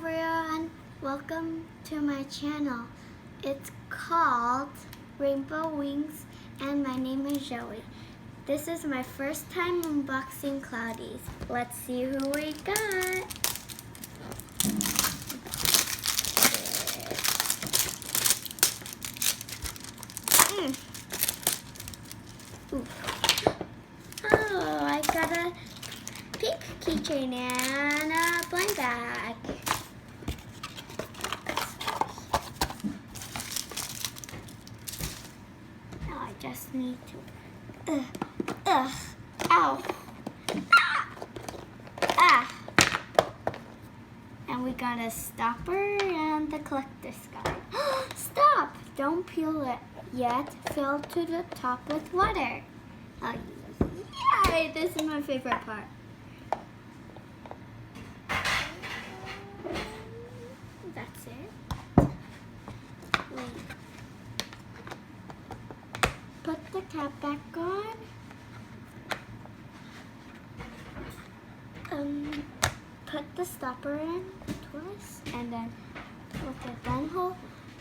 everyone, welcome to my channel. It's called Rainbow Wings and my name is Joey. This is my first time unboxing Cloudees. Let's see who we got. Ooh. Oh, I got a pink keychain and a blind bag. Now I just need to, ow, and we got a stopper and the collector's guide. Stop! Don't peel it yet. Fill to the top with water. Oh, yay! This is my favorite part. That's it. Wait. Put the cap back on. Put the stopper in twist, and then with the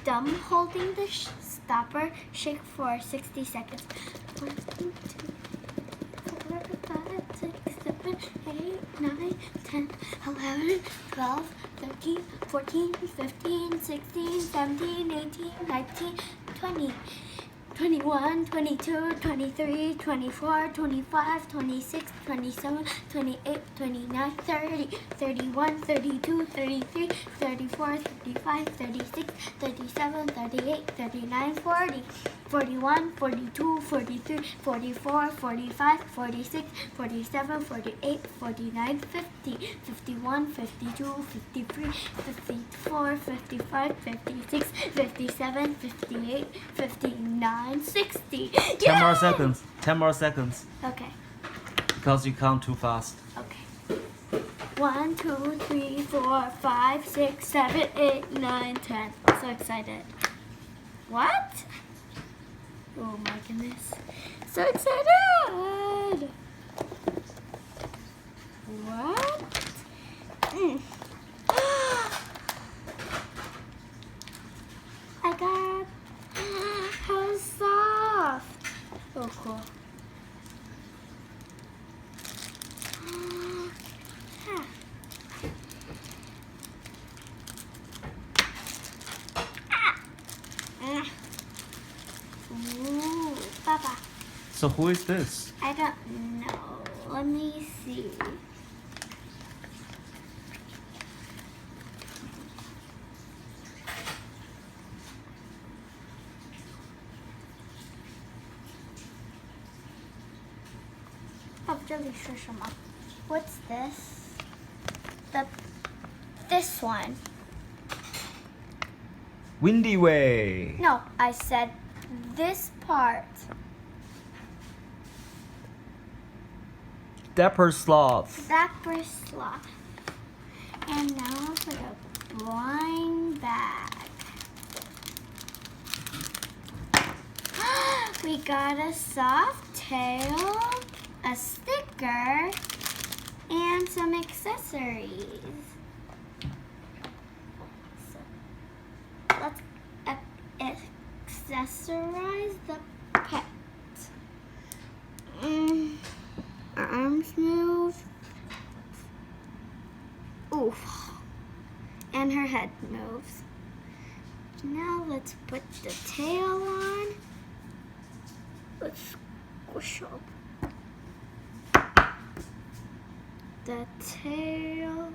thumb holding the stopper, shake for 60 seconds. 1, 2, 3, 4, 5, 6, 7, 8, 9, 10, 11, 12, 13, 14, 15, 16, 17, 18, 19, 20. 21, 22, 23, 24, 25, 26, 27, 28, 29, 30, 31, 32, 33, 34, 35, 36, 37, 38, 39, 40, 41, 42, 43, 44, 45, 46, 47, 48, 49, 50, 51, 52, 53, 54, 55, 56, 57, 58, 59, 60. 10 more seconds. 10 more seconds. Okay. Because you count too fast. Okay. 1, 2, 3, 4, 5, 6, 7, 8, 9, 10. I'm so excited. What? Oh my goodness. So excited. What? I got how soft. Oh cool. Ooh, Papa. So who is this? I don't know. Let me see. What's this? This one. Windy Way. No, I said this part. Dapper Sloth. Dapper Sloth. And now for the blind bag. We got a soft tail, a sticker, and some accessories. So let's accessorize the pet. Her arms move. Oof. And her head moves. Now let's put the tail on. Let's squish up the tail.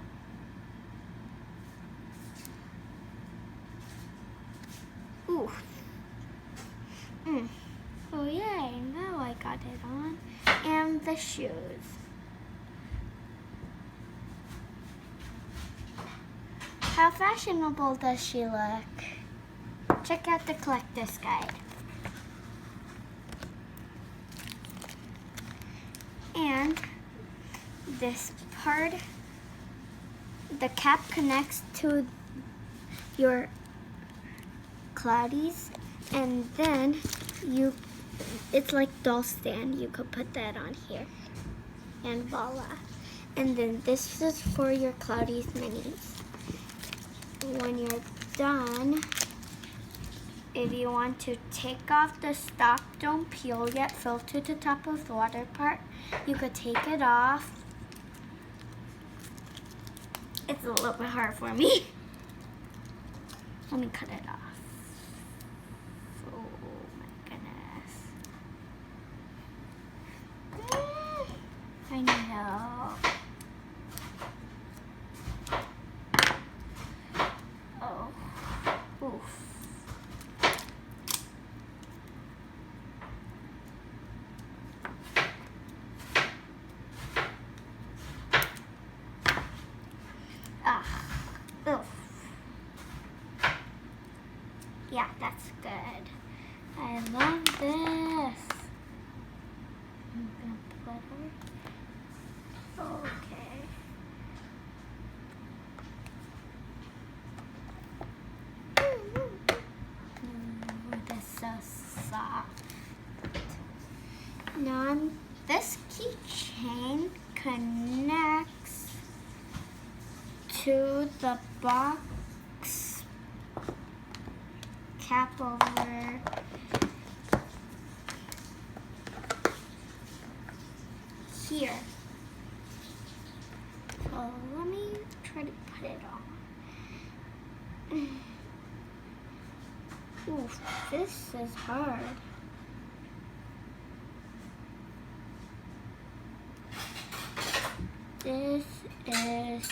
Ooh. Oh yay, now I got it on. And the shoes. How fashionable does she look? Check out the collector's guide. And this part, the cap connects to your Cloudees, and then it's like doll stand. You could put that on here, and voila. And then this is for your Cloudees minis. when you're done, if you want to take off the stalk, don't peel yet, fill to the top of the water part, you could take it off. It's a little bit hard for me. Let me cut it off. Oh my goodness. I need help. Oh, oof. Oof. Yeah, that's good. I love this. I'm gonna put her. Okay. Ooh, this is so soft. Now this keychain connects to the box cap over here. So let me try to put it on. Oof, this is hard. This is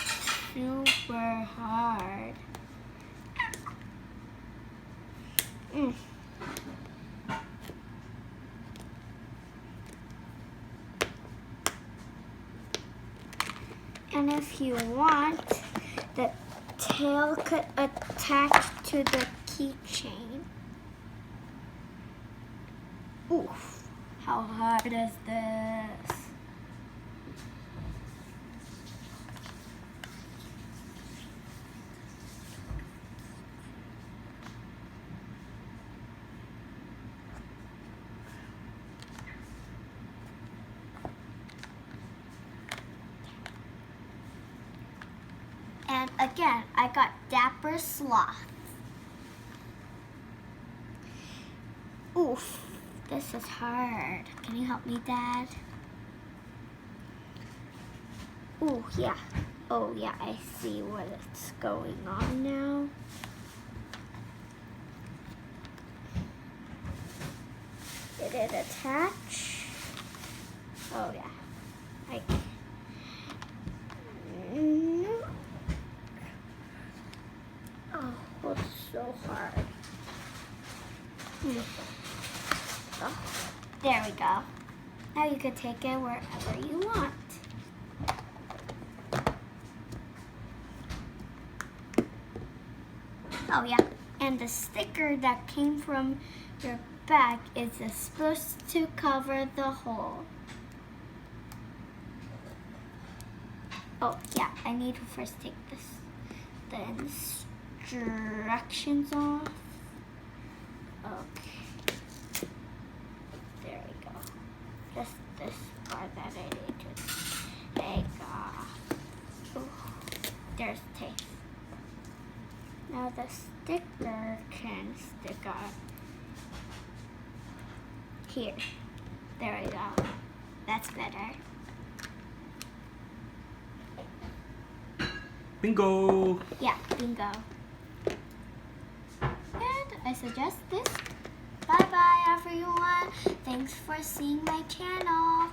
super hard. And if you want, the tail could attach to the keychain. Oof, how hard is this? And again, I got Dapper Sloth. Oof, this is hard. Can you help me, Dad? Ooh, yeah. Oh, yeah, I see what's going on now. Did it attach? Oh, yeah. Oh, it's so hard. Oh, there we go. Now you can take it wherever you want. Oh yeah, and the sticker that came from your bag is supposed to cover the hole. Oh yeah, I need to first take the instructions off. Okay, there we go. Just this part that I need to take off. Ooh, there's tape. Now the sticker can stick on here. There we go. That's better. Bingo! Yeah, bingo. And I suggest this. Bye bye everyone. Thanks for seeing my channel.